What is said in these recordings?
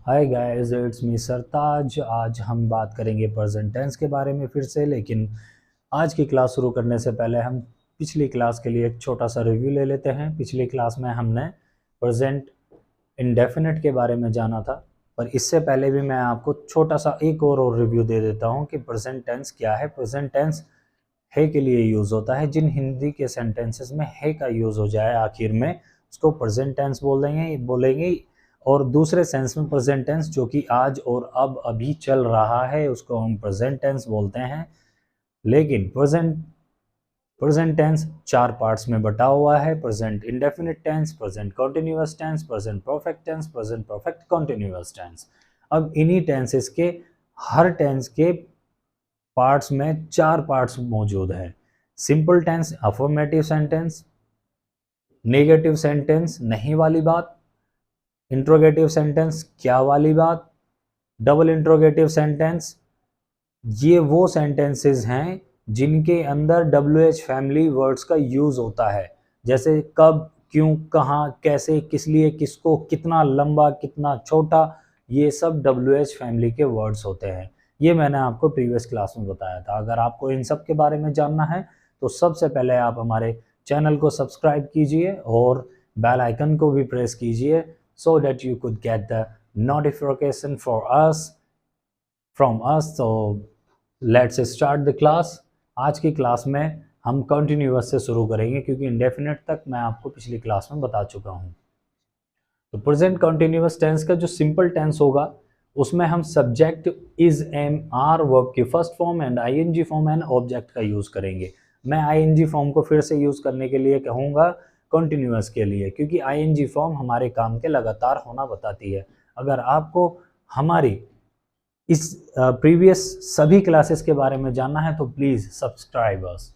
Hi guys, it's me सरताज। आज हम बात करेंगे प्रेजेंट टेंस के बारे में फिर से। लेकिन आज की क्लास शुरू करने से पहले हम पिछली क्लास के लिए एक छोटा सा रिव्यू ले लेते हैं। पिछली क्लास में हमने प्रेजेंट इंडेफिनिट के बारे में जाना था, पर इससे पहले भी मैं आपको छोटा सा एक और रिव्यू दे देता हूँ कि प्रेजेंट टेंस क्या है। प्रेजेंट टेंस है के लिए यूज़ होता है। जिन हिंदी के सेंटेंसेस में है का यूज़ हो जाए आखिर में, उसको प्रेजेंट टेंस बोलेंगे। और दूसरे सेंस में प्रेजेंट टेंस जो कि आज और अब अभी चल रहा है, उसको हम प्रेजेंट टेंस बोलते हैं। लेकिन प्रेजेंट टेंस चार पार्ट्स में बटा हुआ है: present indefinite tense, present continuous tense, present perfect tense, present perfect continuous tense. अब इन्हीं टेंसेस के हर टेंस के पार्ट्स में चार पार्ट्स मौजूद हैं: simple tense, affirmative sentence, negative sentence नहीं वाली बात, इंट्रोगेटिव सेंटेंस क्या वाली बात, डबल इंट्रोगेटिव सेंटेंस। ये वो सेंटेंसेस हैं जिनके अंदर WH फैमिली वर्ड्स का यूज होता है, जैसे कब, क्यों, कहाँ, कैसे, किस लिए, किसको, कितना लंबा, कितना छोटा। ये सब WH फैमिली के वर्ड्स होते हैं। ये मैंने आपको प्रीवियस क्लास में बताया था। अगर आपको इन सब के बारे में जानना है तो सबसे पहले आप हमारे चैनल को सब्सक्राइब कीजिए और बेल आइकन को भी प्रेस कीजिए, so that you could get the notification from us. So let's start the class. आज की क्लास में हम कंटिन्यूअस से शुरू करेंगे, क्योंकि इंडेफिनिट तक मैं आपको पिछली क्लास में बता चुका हूँ। तो प्रेजेंट कंटिन्यूअस टेंस का जो सिंपल टेंस होगा, उसमें हम subject, is, am, are, verb की first form and ING form and object का यूज करेंगे। मैं आईएनजी फॉर्म को फिर से यूज करने के लिए कहूँगा कंटिन्यूअस के लिए, क्योंकि आईएनजी फॉर्म हमारे काम के लगातार होना बताती है। अगर आपको हमारी इस प्रीवियस सभी क्लासेस के बारे में जानना है तो please subscribe us.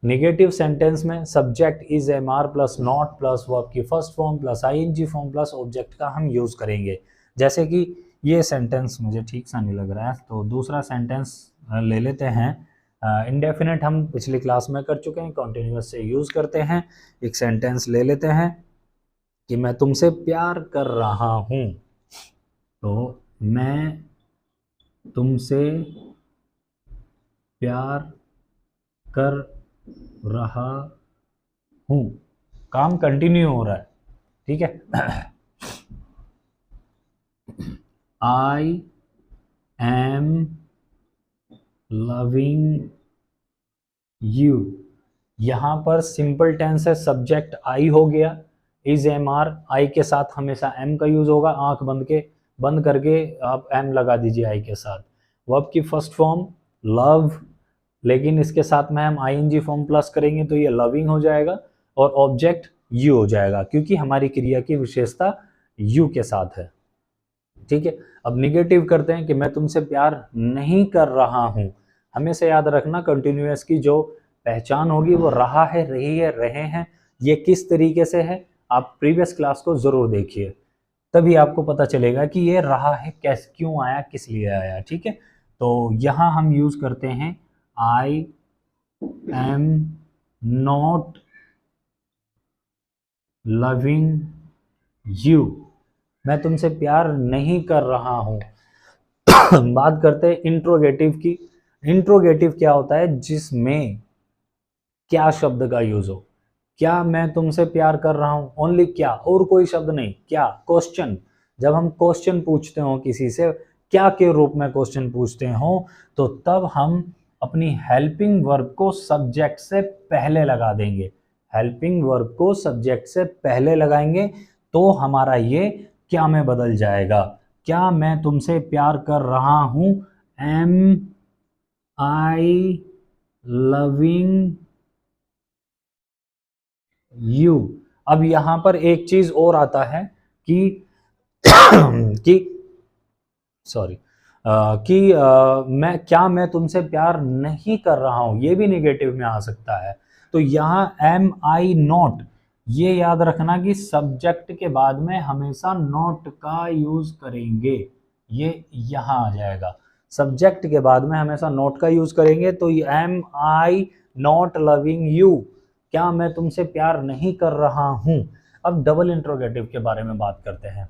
Negative sentence में subject, is, am, are plus not plus verb की first form plus ING form plus object का हम यूज़ करेंगे। जैसे कि ये सेंटेंस मुझे ठीक सा नहीं लग रहा है, तो दूसरा सेंटेंस ले लेते हैं। इंडेफिनिट हम पिछली क्लास में कर चुके हैं, कंटिन्यूअस से यूज़ करते हैं। एक सेंटेंस ले लेते हैं कि मैं तुमसे प्यार कर रहा हूँ। तो मैं तुमसे प्यार कर रहा हूँ, काम कंटिन्यू हो रहा है, ठीक है। आई एम लविंग यू, यहाँ पर सिंपल टेंस है, सब्जेक्ट आई हो गया, इज, एम, आर, आई के साथ हमेशा एम का यूज होगा। आंख बंद करके आप एम लगा दीजिए आई के साथ। वर्ब की फर्स्ट फॉर्म लव, लेकिन इसके साथ में हम आईएनजी फॉर्म प्लस करेंगे तो ये लविंग हो जाएगा, और ऑब्जेक्ट यू हो जाएगा, क्योंकि हमारी क्रिया की विशेषता यू के साथ है, ठीक है। अब निगेटिव करते हैं कि मैं तुमसे प्यार नहीं कर रहा हूं। हमेशा याद रखना, कंटिन्यूअस की जो पहचान होगी वो रहा है, रही है, रहे हैं। ये किस तरीके से है, आप प्रीवियस क्लास को जरूर देखिए, तभी आपको पता चलेगा कि ये रहा है कैसे, क्यों आया, किस लिए आया, ठीक है। तो यहां हम यूज करते हैं I am not loving you, मैं तुमसे प्यार नहीं कर रहा हूं। बात करते हैं इंट्रोगेटिव की। इंट्रोगेटिव क्या होता है? जिसमें क्या शब्द का यूज हो। क्या मैं तुमसे प्यार कर रहा हूं, ओनली क्या, और कोई शब्द नहीं। क्या क्वेश्चन, जब हम क्वेश्चन पूछते हो किसी से, क्या के रूप में क्वेश्चन पूछते हो, तो तब हम अपनी हेल्पिंग वर्ब को सब्जेक्ट से पहले लगा देंगे। हेल्पिंग वर्ब को सब्जेक्ट से पहले लगाएंगे तो हमारा ये क्या में बदल जाएगा। क्या मैं तुमसे प्यार कर रहा हूं, एम आई लविंग यू। अब यहां पर एक चीज और आता है कि कि सॉरी मैं तुमसे प्यार नहीं कर रहा हूं, ये भी नेगेटिव में आ सकता है। तो यहां एम आई नॉट, ये याद रखना कि सब्जेक्ट के बाद में हमेशा नॉट का यूज करेंगे। ये यहां आ जाएगा, सब्जेक्ट के बाद में हमेशा नॉट का यूज करेंगे। तो am I not loving you, क्या मैं तुमसे प्यार नहीं कर रहा हूं। अब डबल इंट्रोगेटिव के बारे में बात करते हैं।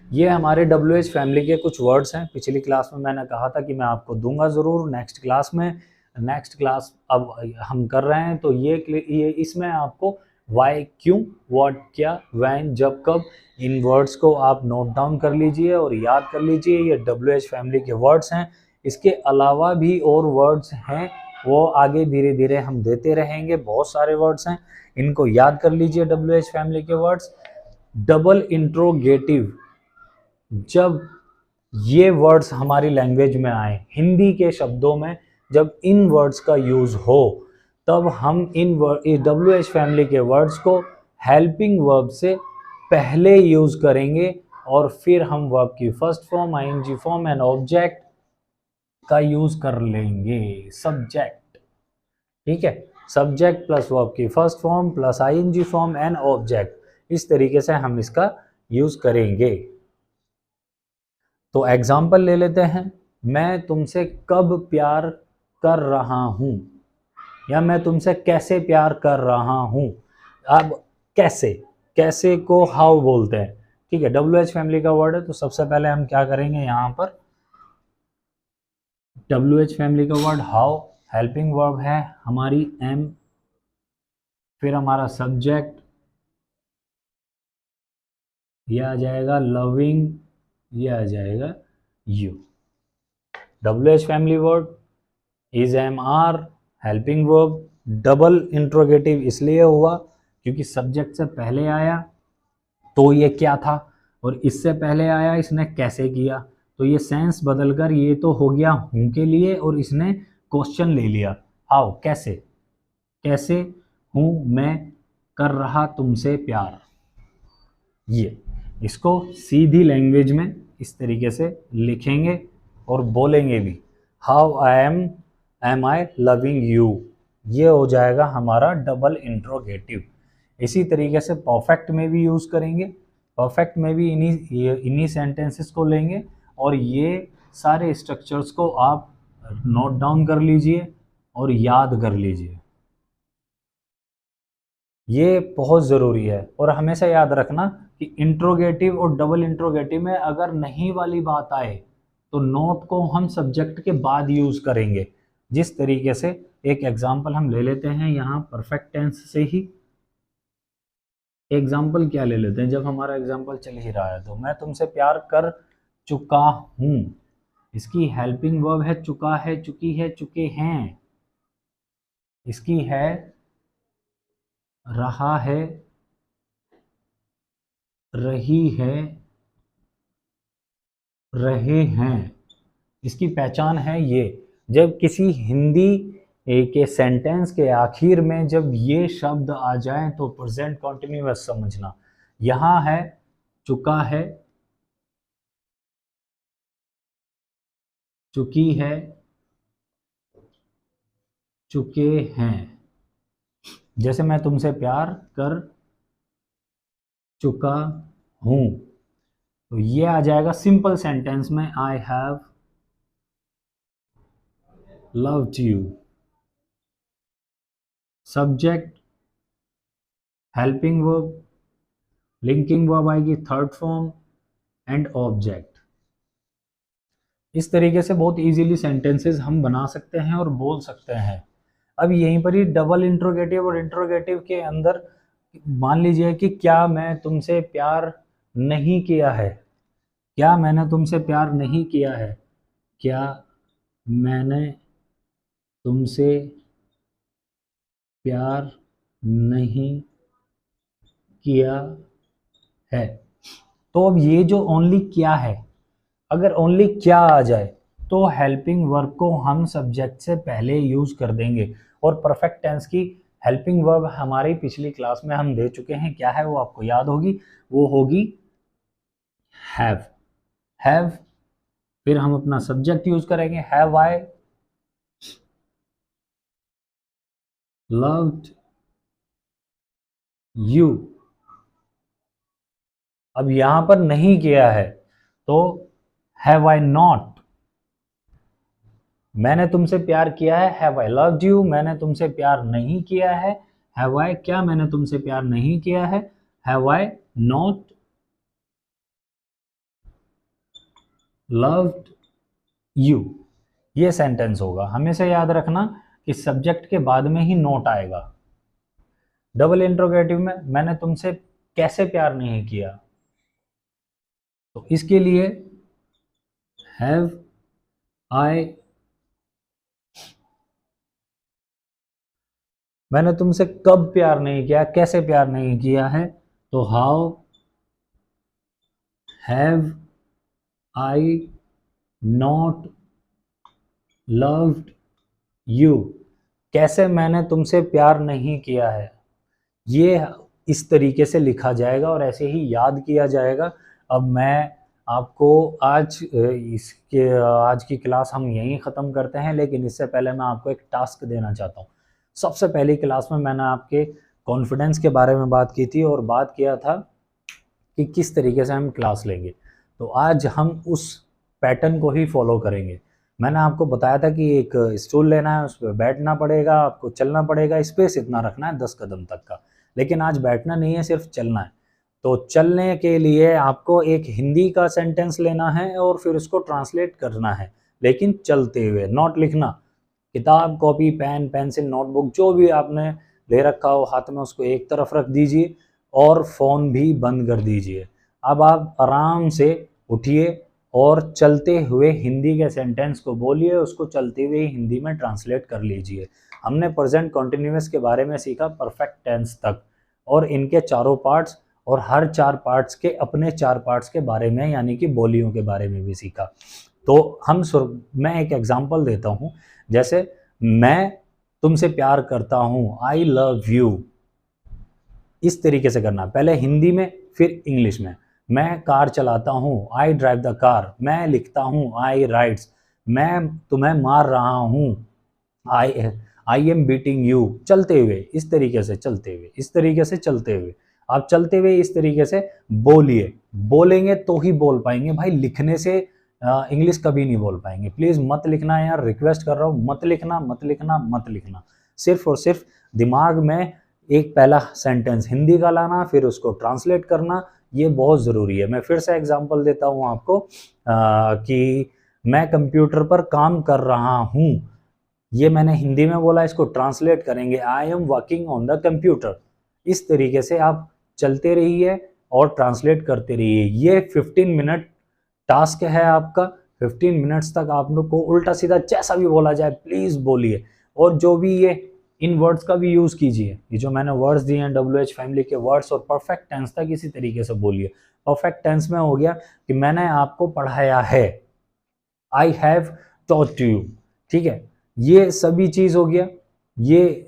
ये हमारे WH फैमिली के कुछ वर्ड्स हैं। पिछली क्लास में मैंने कहा था कि मैं आपको दूंगा ज़रूर नेक्स्ट क्लास में। नेक्स्ट क्लास अब हम कर रहे हैं, तो ये इसमें आपको वाई, क्यों, व्हाट, क्या, व्हेन, जब, कब, इन वर्ड्स को आप नोट डाउन कर लीजिए और याद कर लीजिए। ये WH फैमिली के वर्ड्स हैं। इसके अलावा भी और वर्ड्स हैं, वो आगे धीरे धीरे हम देते रहेंगे। बहुत सारे वर्ड्स हैं, इनको याद कर लीजिए WH फैमिली के वर्ड्स। डबल इंट्रोगेटिव, जब ये वर्ड्स हमारी लैंग्वेज में आए, हिंदी के शब्दों में जब इन वर्ड्स का यूज हो, तब हम इन WH फैमिली के वर्ड्स को हेल्पिंग वर्ब से पहले यूज करेंगे और फिर हम वर्ब की first form, ING form and object का यूज कर लेंगे। सब्जेक्ट, ठीक है, सब्जेक्ट प्लस वर्ब की first form plus ING form and object, इस तरीके से हम इसका यूज करेंगे। तो एग्जाम्पल ले लेते हैं। मैं तुमसे कब प्यार कर रहा हूं, या मैं तुमसे कैसे प्यार कर रहा हूं। अब कैसे, कैसे को हाउ बोलते हैं, ठीक है, WH फैमिली का वर्ड है। तो सबसे पहले हम क्या करेंगे, यहां पर WH फैमिली का वर्ड हाउ, हेल्पिंग वर्ब है हमारी एम, फिर हमारा सब्जेक्ट ये आ जाएगा लविंग, ये आ जाएगा you. WH family word is MR, helping verb. Double interrogative इसलिए हुआ क्योंकि सब्जेक्ट से पहले आया तो ये क्या था, और इससे पहले आया इसने कैसे किया, तो ये सेंस बदलकर ये तो हो गया हूं के लिए, और इसने क्वेश्चन ले लिया हाउ, कैसे, कैसे हूं मैं कर रहा तुमसे प्यार। ये इसको सीधी लैंग्वेज में इस तरीके से लिखेंगे और बोलेंगे भी, how am I loving you. ये हो जाएगा हमारा डबल इंट्रोगेटिव। इसी तरीके से परफेक्ट में भी यूज़ करेंगे। परफेक्ट में भी इन्हीं सेंटेंसेस को लेंगे और ये सारे स्ट्रक्चर्स को आप नोट डाउन कर लीजिए और याद कर लीजिए। ये बहुत ज़रूरी है। और हमेशा याद रखना कि इंट्रोगेटिव और डबल इंट्रोगेटिव में अगर नहीं वाली बात आए तो नोट को हम सब्जेक्ट के बाद यूज़ करेंगे। जिस तरीके से, एक एग्जांपल हम ले लेते हैं यहाँ परफेक्ट टेंस से ही। एग्जांपल क्या ले लेते हैं, जब हमारा एग्जांपल चल ही रहा है, तो मैं तुमसे प्यार कर चुका हूँ, इसकी हेल्पिंग वर्ब है चुका है, चुकी है, चुके हैं। इसकी है रहा है, रही है, रहे हैं। इसकी पहचान है ये। जब किसी हिंदी के सेंटेंस के आखिर में जब ये शब्द आ जाएं तो प्रेजेंट कॉन्टिन्यूअस समझना। यहाँ है चुका है, चुकी है, चुके हैं। जैसे मैं तुमसे प्यार कर चुका हूं, तो ये आ जाएगा सिंपल सेंटेंस में, I have loved you. Subject, helping verb, linking verb आएगी थर्ड फॉर्म एंड ऑब्जेक्ट। इस तरीके से बहुत इजीली सेंटेंसेस हम बना सकते हैं और बोल सकते हैं। अब यहीं पर ही डबल इंट्रोगेटिव और इंट्रोगेटिव के अंदर मान लीजिए कि क्या मैं तुमसे प्यार नहीं किया है, क्या मैंने तुमसे प्यार नहीं किया है, क्या मैंने तुमसे प्यार नहीं किया है। तो अब ये जो ओनली क्या है, अगर ओनली क्या आ जाए तो हेल्पिंग वर्ब को हम सब्जेक्ट से पहले यूज कर देंगे। और परफेक्ट टेंस की हेल्पिंग वर्ब हमारी पिछली क्लास में हम दे चुके हैं, क्या है वो आपको याद होगी, वो होगी हैव। हैव, फिर हम अपना सब्जेक्ट यूज करेंगे, हैव आई लव्ड यू। अब यहां पर नहीं किया है तो हैव आई नॉट, मैंने तुमसे प्यार किया है, हैव आई लव्ड यू। मैंने तुमसे प्यार नहीं किया है, हैव आई, क्या मैंने तुमसे प्यार नहीं किया है, have I not loved you, ये सेंटेंस होगा। हमेशा याद रखना कि सब्जेक्ट के बाद में ही नोट आएगा। डबल इंट्रोगेटिव में मैंने तुमसे कैसे प्यार नहीं किया, तो इसके लिए हैव आई, मैंने तुमसे कब प्यार नहीं किया, कैसे प्यार नहीं किया है, तो how have I not loved you, कैसे मैंने तुमसे प्यार नहीं किया है। ये इस तरीके से लिखा जाएगा और ऐसे ही याद किया जाएगा। अब मैं आपको आज आज की क्लास हम यहीं ख़त्म करते हैं, लेकिन इससे पहले मैं आपको एक टास्क देना चाहता हूँ। सबसे पहली क्लास में मैंने आपके कॉन्फिडेंस के बारे में बात की थी और बात किया था कि किस तरीके से हम क्लास लेंगे। तो आज हम उस पैटर्न को ही फॉलो करेंगे। मैंने आपको बताया था कि एक स्टूल लेना है, उस पर बैठना पड़ेगा, आपको चलना पड़ेगा, स्पेस इतना रखना है 10 कदम तक का। लेकिन आज बैठना नहीं है, सिर्फ चलना है। तो चलने के लिए आपको एक हिंदी का सेंटेंस लेना है और फिर उसको ट्रांसलेट करना है, लेकिन चलते हुए। नोट लिखना, किताब, कॉपी, पेन, पेंसिल, नोटबुक जो भी आपने ले रखा हो हाथ में, उसको एक तरफ रख दीजिए और फ़ोन भी बंद कर दीजिए। अब आप आराम से उठिए और चलते हुए हिंदी के सेंटेंस को बोलिए, उसको चलते हुए हिंदी में ट्रांसलेट कर लीजिए। हमने प्रेजेंट कॉन्टिन्यूअस के बारे में सीखा परफेक्ट टेंस तक, और इनके चारों पार्ट्स और हर 4 पार्ट्स के अपने 4 पार्ट्स के बारे में, यानी कि बोलियों के बारे में भी सीखा। तो मैं एक एग्जांपल देता हूँ। जैसे मैं तुमसे प्यार करता हूँ, आई लव यू, इस तरीके से करना, पहले हिंदी में फिर इंग्लिश में। मैं कार चलाता हूँ, आई ड्राइव द कार। मैं लिखता हूँ, आई राइट्स। मैं तुम्हें मार रहा हूँ, आई एम बीटिंग यू। चलते हुए इस तरीके से, चलते हुए इस तरीके से, चलते हुए आप चलते हुए इस तरीके से बोलिए। बोलेंगे तो ही बोल पाएंगे भाई, लिखने से इंग्लिश कभी नहीं बोल पाएंगे। प्लीज़ मत लिखना यार, रिक्वेस्ट कर रहा हूँ, मत लिखना, मत लिखना, मत लिखना। सिर्फ और सिर्फ दिमाग में एक पहला सेंटेंस हिंदी का लाना, फिर उसको ट्रांसलेट करना, ये बहुत ज़रूरी है। मैं फिर से एग्जांपल देता हूँ आपको कि मैं कंप्यूटर पर काम कर रहा हूँ, ये मैंने हिंदी में बोला, इसको ट्रांसलेट करेंगे, I am working on the computer. इस तरीके से आप चलते रहिए और ट्रांसलेट करते रहिए। ये 15 मिनट टास्क है आपका। 15 मिनट्स तक आप लोग को उल्टा सीधा जैसा भी बोला जाए प्लीज़ बोलिए, और जो भी ये इन वर्ड्स का भी यूज़ कीजिए। ये जो मैंने वर्ड्स दिए हैं WH फैमिली के वर्ड्स, और परफेक्ट टेंस तक इसी तरीके से बोलिए। परफेक्ट टेंस में हो गया कि मैंने आपको पढ़ाया है, आई हैव टॉट यू, ठीक है। ये सभी चीज़ हो गया। ये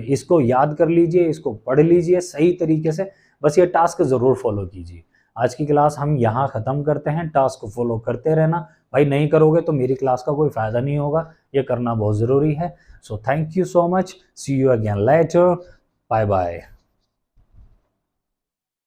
इसको याद कर लीजिए, इसको पढ़ लीजिए सही तरीके से। बस ये टास्क ज़रूर फॉलो कीजिए। आज की क्लास हम यहाँ ख़त्म करते हैं। टास्क को फॉलो करते रहना भाई, नहीं करोगे तो मेरी क्लास का कोई फ़ायदा नहीं होगा। ये करना बहुत ज़रूरी है। So thank you so much, see you again later, bye bye.